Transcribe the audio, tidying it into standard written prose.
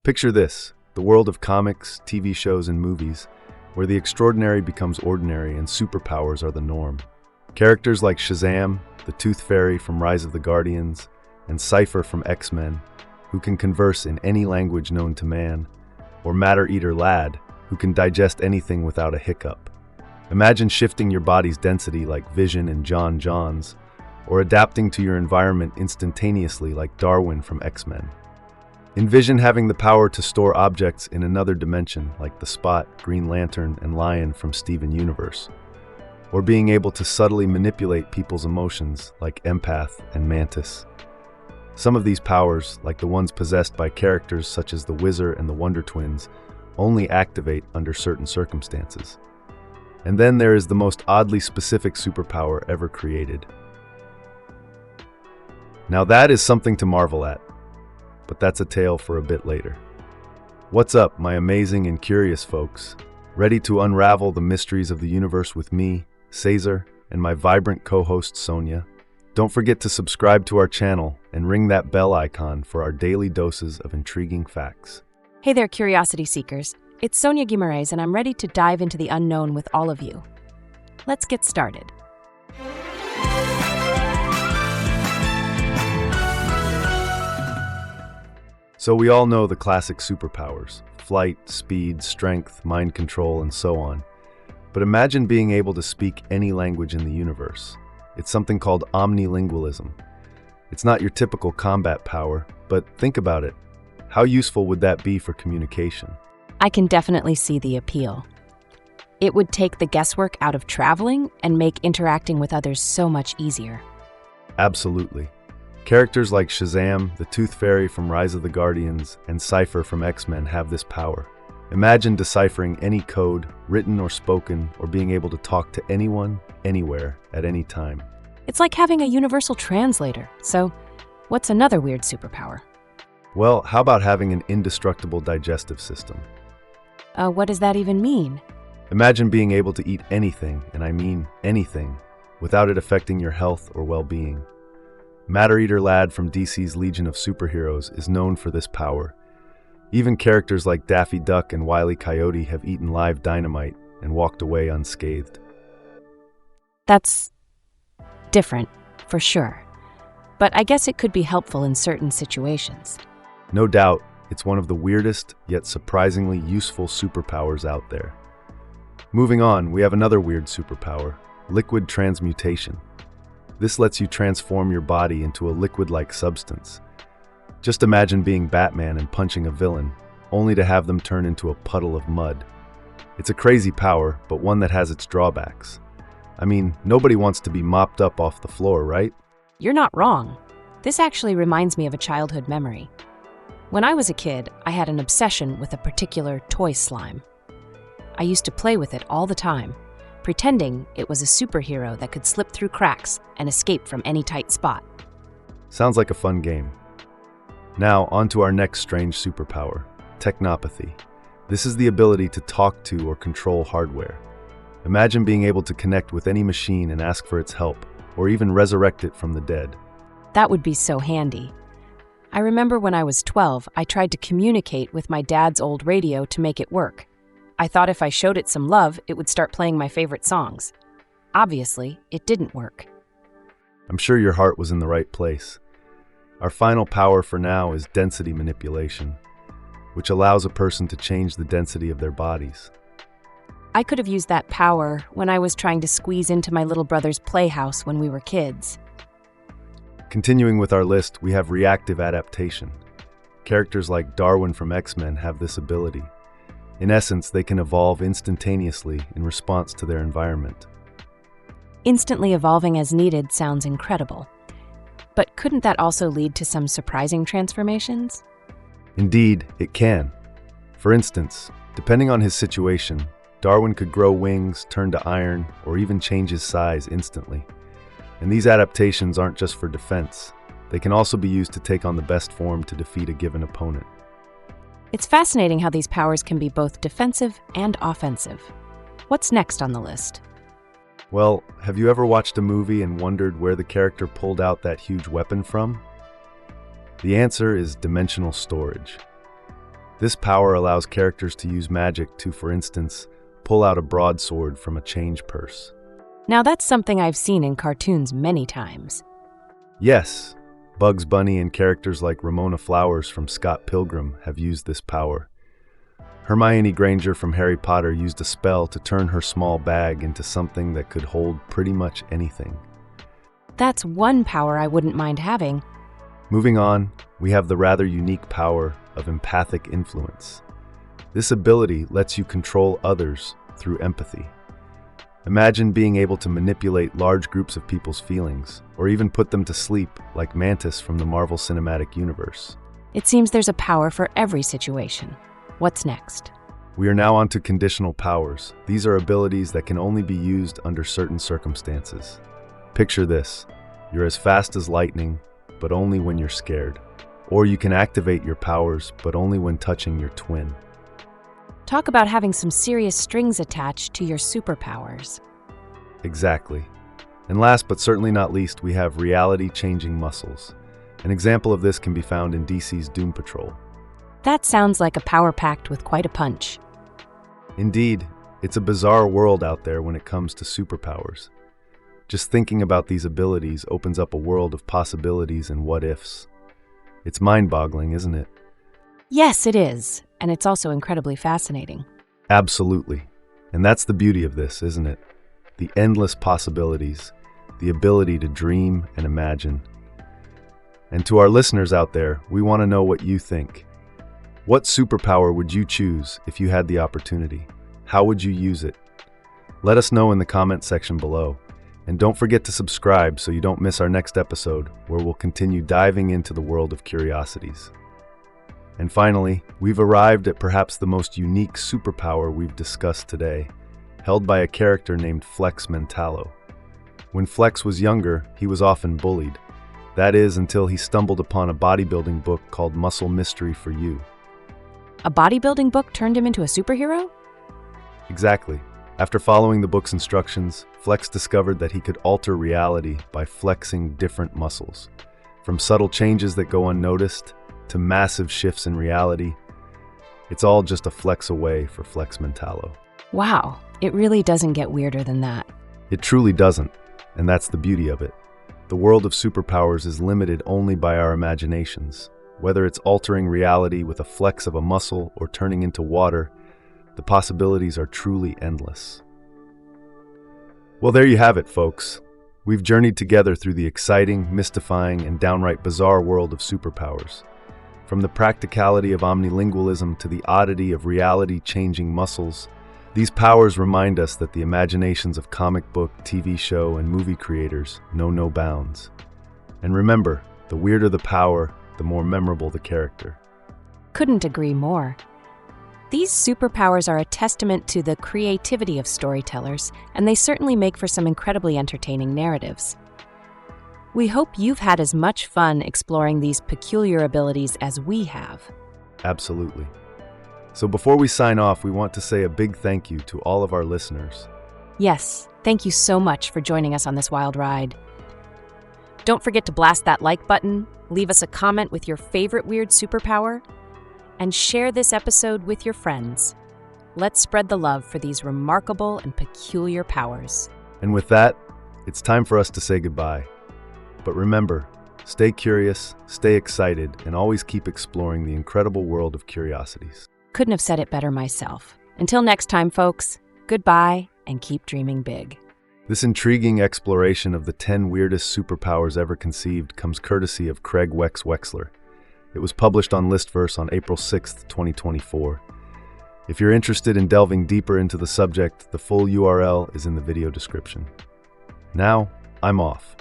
Picture this, the world of comics, TV shows, and movies, where the extraordinary becomes ordinary and superpowers are the norm. Characters like Shazam, the Tooth Fairy from Rise of the Guardians, and Cypher from X-Men, who can converse in any language known to man, or Matter Eater Lad, who can digest anything without a hiccup. Imagine shifting your body's density like Vision and John Johns, or adapting to your environment instantaneously like Darwin from X-Men. Envision having the power to store objects in another dimension like the Spot, Green Lantern, and Lion from Steven Universe, or being able to subtly manipulate people's emotions like Empath and Mantis. Some of these powers, like the ones possessed by characters such as the Whizzer and the Wonder Twins, only activate under certain circumstances. And then there is the most oddly specific superpower ever created. Now that is something to marvel at, but that's a tale for a bit later. What's up, my amazing and curious folks? Ready to unravel the mysteries of the universe with me, Cesar, and my vibrant co-host Sonia? Don't forget to subscribe to our channel and ring that bell icon for our daily doses of intriguing facts. Hey there, curiosity seekers. It's Sonia Guimaraes, and I'm ready to dive into the unknown with all of you. Let's get started. So we all know the classic superpowers: flight, speed, strength, mind control, and so on. But imagine being able to speak any language in the universe. It's something called omnilingualism. It's not your typical combat power, but think about it. How useful would that be for communication? I can definitely see the appeal. It would take the guesswork out of traveling and make interacting with others so much easier. Absolutely. Characters like Shazam, the Tooth Fairy from Rise of the Guardians, and Cypher from X-Men have this power. Imagine deciphering any code, written or spoken, or being able to talk to anyone, anywhere, at any time. It's like having a universal translator. So, what's another weird superpower? Well, how about having an indestructible digestive system? What does that even mean? Imagine being able to eat anything, and I mean anything, without it affecting your health or well-being. Matter Eater Lad from DC's Legion of Superheroes is known for this power. Even characters like Daffy Duck and Wile E. Coyote have eaten live dynamite and walked away unscathed. That's different, for sure. But I guess it could be helpful in certain situations. No doubt, it's one of the weirdest, yet surprisingly useful superpowers out there. Moving on, we have another weird superpower: liquid transmutation. This lets you transform your body into a liquid-like substance. Just imagine being Batman and punching a villain, only to have them turn into a puddle of mud. It's a crazy power, but one that has its drawbacks. I mean, nobody wants to be mopped up off the floor, right? You're not wrong. This actually reminds me of a childhood memory. When I was a kid, I had an obsession with a particular toy slime. I used to play with it all the time, pretending it was a superhero that could slip through cracks and escape from any tight spot. Sounds like a fun game. Now, on to our next strange superpower: technopathy. This is the ability to talk to or control hardware. Imagine being able to connect with any machine and ask for its help, or even resurrect it from the dead. That would be so handy. I remember when I was 12, I tried to communicate with my dad's old radio to make it work. I thought if I showed it some love, it would start playing my favorite songs. Obviously, it didn't work. I'm sure your heart was in the right place. Our final power for now is density manipulation, which allows a person to change the density of their bodies. I could have used that power when I was trying to squeeze into my little brother's playhouse when we were kids. Continuing with our list, we have reactive adaptation. Characters like Darwin from X-Men have this ability. In essence, they can evolve instantaneously in response to their environment. Instantly evolving as needed sounds incredible. But couldn't that also lead to some surprising transformations? Indeed, it can. For instance, depending on his situation, Darwin could grow wings, turn to iron, or even change his size instantly. And these adaptations aren't just for defense. They can also be used to take on the best form to defeat a given opponent. It's fascinating how these powers can be both defensive and offensive. What's next on the list? Well, have you ever watched a movie and wondered where the character pulled out that huge weapon from? The answer is dimensional storage. This power allows characters to use magic to, for instance, pull out a broadsword from a change purse. Now that's something I've seen in cartoons many times. Yes, Bugs Bunny and characters like Ramona Flowers from Scott Pilgrim have used this power. Hermione Granger from Harry Potter used a spell to turn her small bag into something that could hold pretty much anything. That's one power I wouldn't mind having. Moving on, we have the rather unique power of empathic influence. This ability lets you control others through empathy. Imagine being able to manipulate large groups of people's feelings, or even put them to sleep like Mantis from the Marvel Cinematic Universe. It seems there's a power for every situation. What's next? We are now onto conditional powers. These are abilities that can only be used under certain circumstances. Picture this: you're as fast as lightning, but only when you're scared. Or you can activate your powers, but only when touching your twin. Talk about having some serious strings attached to your superpowers. Exactly. And last but certainly not least, we have reality-changing muscles. An example of this can be found in DC's Doom Patrol. That sounds like a power packed with quite a punch. Indeed, it's a bizarre world out there when it comes to superpowers. Just thinking about these abilities opens up a world of possibilities and what-ifs. It's mind-boggling, isn't it? Yes, it is, and it's also incredibly fascinating. Absolutely. And that's the beauty of this, isn't it? The endless possibilities, the ability to dream and imagine. And to our listeners out there, we want to know what you think. What superpower would you choose if you had the opportunity? How would you use it? Let us know in the comment section below. And don't forget to subscribe so you don't miss our next episode, where we'll continue diving into the world of curiosities. And finally, we've arrived at perhaps the most unique superpower we've discussed today, held by a character named Flex Mentallo. When Flex was younger, he was often bullied. That is, until he stumbled upon a bodybuilding book called Muscle Mystery for You. A bodybuilding book turned him into a superhero? Exactly. After following the book's instructions, Flex discovered that he could alter reality by flexing different muscles. From subtle changes that go unnoticed to massive shifts in reality, it's all just a flex away for Flex Mentallo. Wow, it really doesn't get weirder than that. It truly doesn't, and that's the beauty of it. The world of superpowers is limited only by our imaginations. Whether it's altering reality with a flex of a muscle or turning into water, the possibilities are truly endless. Well, there you have it, folks. We've journeyed together through the exciting, mystifying, and downright bizarre world of superpowers. From the practicality of omnilingualism to the oddity of reality-changing muscles, these powers remind us that the imaginations of comic book, TV show, and movie creators know no bounds. And remember, the weirder the power, the more memorable the character. Couldn't agree more. These superpowers are a testament to the creativity of storytellers, and they certainly make for some incredibly entertaining narratives. We hope you've had as much fun exploring these peculiar abilities as we have. Absolutely. So before we sign off, we want to say a big thank you to all of our listeners. Yes, thank you so much for joining us on this wild ride. Don't forget to blast that like button, leave us a comment with your favorite weird superpower, and share this episode with your friends. Let's spread the love for these remarkable and peculiar powers. And with that, it's time for us to say goodbye. But remember, stay curious, stay excited, and always keep exploring the incredible world of curiosities. Couldn't have said it better myself. Until next time, folks, goodbye and keep dreaming big. This intriguing exploration of the 10 weirdest superpowers ever conceived comes courtesy of Craig Wex Wexler. It was published on Listverse on April 6th, 2024. If you're interested in delving deeper into the subject, the full URL is in the video description. Now, I'm off.